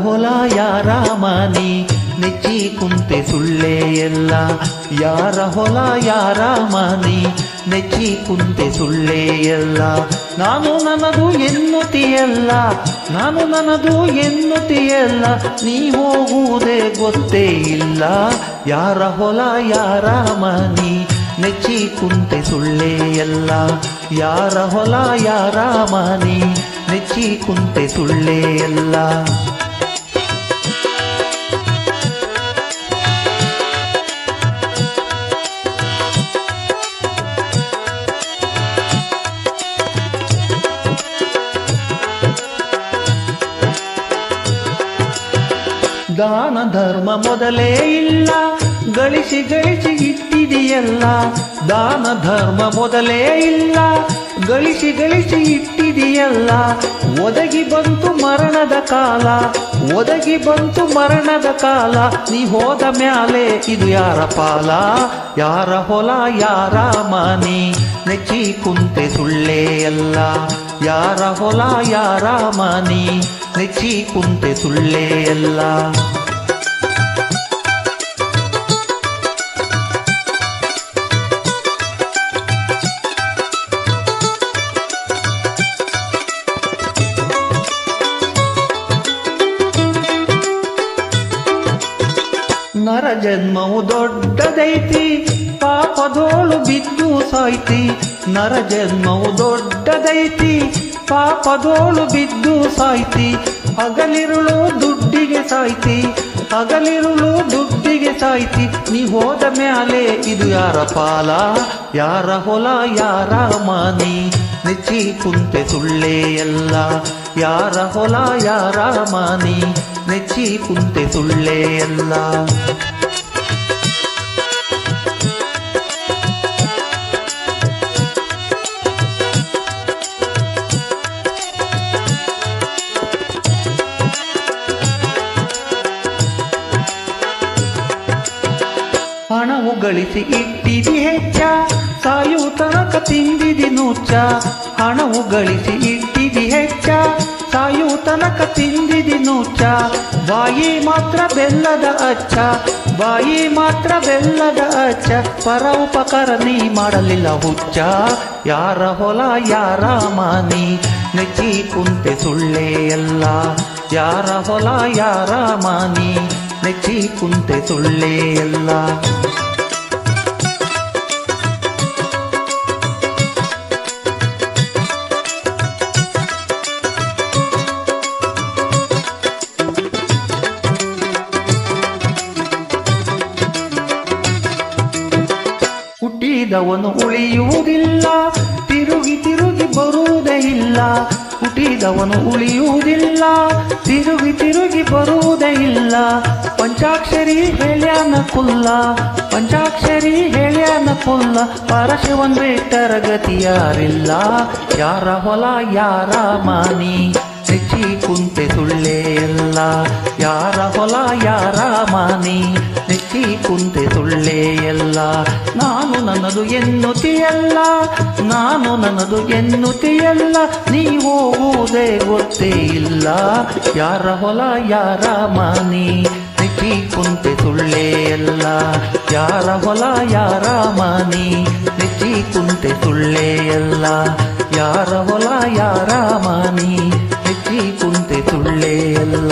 ಹೊಲ ಯಾರ ಮನಿ ನೆಚ್ಚಿ ಕುಂತೆ ಸುಳ್ಳೇ ಎಲ್ಲ ಯಾರ ಹೊಲ ಯಾರ ಮನಿ ನೆಚ್ಚಿ ಕುಂತೆ ಸುಳ್ಳೇ ಎಲ್ಲ ನಾನು ನನ್ನದು ಎನ್ನುತ್ತೀಯಲ್ಲ ನಾನು ನನ್ನದು ಎನ್ನುತ್ತೀಯಲ್ಲ ನೀ ಹೋಗುವುದೇ ಗೊತ್ತೇ ಇಲ್ಲ ಯಾರ ಹೊಲ ಯಾರ ಮನಿ ನೆಚ್ಚಿ ಕುಂತೆ ಸುಳ್ಳೇ ಎಲ್ಲ ಯಾರ ಹೊಲ ಯಾರ ಮನಿ ನೆಚ್ಚಿ ಕುಂತೆ ಸುಳ್ಳೇ ಎಲ್ಲ ದಾನ ಧರ್ಮ ಮೊದಲೇ ಇಲ್ಲ ಗಳಿಸಿ ಗಳಿಸಿ ಇಟ್ಟಿದೆಯಲ್ಲ ದಾನ ಧರ್ಮ ಮೊದಲೇ ಇಲ್ಲ ಗಳಿಸಿ ಗಳಿಸಿ ಇಟ್ಟಿದೆಯಲ್ಲ ಒದಗಿ ಬಂತು ಮರಣದ ಕಾಲ ಒದಗಿ ಬಂತು ಮರಣದ ಕಾಲ ನೀ ಹೋದ ಮ್ಯಾಲೆ ಇದು ಯಾರ ಪಾಲ ಯಾರ ಹೊಲ ಯಾರ ಮನಿ ನೆಚ್ಚಿ ಕುಂತೆ ಸುಳ್ಳೇ ಎಲ್ಲ ಯಾರ ಹೊಲ ಯಾರ ಮನಿ ನೆಚ್ಚಿ ಕುಂತೆ ಸುಳ್ಳೇ ಎಲ್ಲ ನರ ಜನ್ಮವು ದೊಡ್ಡದೈತಿ ಪಾಪದೋಳು ಬಿದ್ದು ಸಾಯ್ತಿ ನರ ಜನ್ಮವು ದೊಡ್ಡದೈತಿ ಪಾಪದೋಳು ಬಿದ್ದು ಸಾಯ್ತಿ ಹಗಲಿರುಳು ದುಡ್ಡಿಗೆ ಸಾಯ್ತಿ ಹಗಲಿರುಳು ದುಡ್ಡಿಗೆ ಸಾಯ್ತಿ ನೀ ಹೋದ ಮ್ಯಾಲೆ ಇದು ಯಾರ ಪಾಲ ಯಾರ ಹೊಲ ಯಾರ ಮನಿ ನೆಚ್ಚಿ ಕುಂತೆ ಸುಳ್ಳೇ ಎಲ್ಲ ಯಾರ ಹೊಲ ಯಾರ ಮನಿ ನೆಚ್ಚಿ ಕುಂತೆ ಸುಳ್ಳೇ ಎಲ್ಲ ಹಣವು ಗಳಿಸಿ ಇಟ್ಟಿದಿ ಹೆಚ್ಚ ಸಾಯು ತನಕ ತಿಂದಿದಿ ನುಚ್ಚ ಹಣವು ಗಳಿಸಿ ಇಟ್ಟಿದಿ ಹೆಚ್ಚ ಸಾಯು ತನಕ ತಿಂದಿದಿ ನುಚ್ಚ ಬಾಯಿ ಮಾತ್ರ ಬೆಲ್ಲದ ಅಚ್ಚ ಬಾಯಿ ಮಾತ್ರ ಬೆಲ್ಲದ ಅಚ್ಚ ಪರ ಉಪಕಾರ ನೀ ಮಾಡಲಿಲ್ಲ ಹುಚ್ಚ ಯಾರ ಹೊಲ ಯಾರ ಮನಿ ನೆಚ್ಚಿ ಕುಂತೆ ಸುಳ್ಳೇ ಎಲ್ಲ ಯಾರ ಹೊಲ ಯಾರ ಮನಿ ನೆಚ್ಚಿ ಕುಂತೆ ಸುಳ್ಳೇ ಎಲ್ಲ ಹುಟ್ಟಿದವನು ಉಳಿಯುವುದಿಲ್ಲ ತಿರುಗಿ ತಿರುಗಿ ಬರುವುದೇ ಇಲ್ಲ ಹುಟ್ಟಿದವನು ಉಳಿಯುವುದಿಲ್ಲ ತಿರುಗಿ ತಿರುಗಿ ಬರುವುದೇ ಇಲ್ಲ ಪಂಚಾಕ್ಷರಿ ಹೇಳ್ಯಾನ ಕುಲ್ಲ ಪಂಚಾಕ್ಷರಿ ಹೇಳ್ಯಾನ ಕುಲ್ಲ ಪರಶಿವನ್ ಬಿಟ್ಟರ ಗತಿ ಯಾರಿಲ್ಲ ಯಾರ ಹೊಲ ಯಾರ ಮನಿ ನೆಚ್ಚಿ ಕುಂತೆ ಸುಳ್ಳೇ ಎಲ್ಲ ಯಾರ ಹೊಲ ಯಾರ ಮನಿ ನೆಚ್ಚಿ ಕುಂತೆ ಸುಳ್ಳೇ ಎಲ್ಲ ನಾನು ನನ್ನದು ಎನ್ನುತ್ತೀಯಲ್ಲ ನಾನು ನನ್ನದು ಎನ್ನುತ್ತೀಯಲ್ಲ ನೀ ಹೋಗುವುದೇ ಗೊತ್ತೇ ಇಲ್ಲ ಯಾರ ಹೊಲ ಯಾರ ಮನಿ ನೆಚ್ಚಿ ಕುಂತೆ ಸುಳ್ಳೇ ಎಲ್ಲ ಯಾರ ಹೊಲ ಯಾರ ಮನಿ ನೆಚ್ಚಿ ಕುಂತೆ ಸುಳ್ಳೇ ಎಲ್ಲ ಯಾರ ಹೊಲ ಯಾರ ಮನಿ ನೆಚ್ಚಿ ಕುಂತೆ ಸುಳ್ಳೇ ಎಲ್ಲ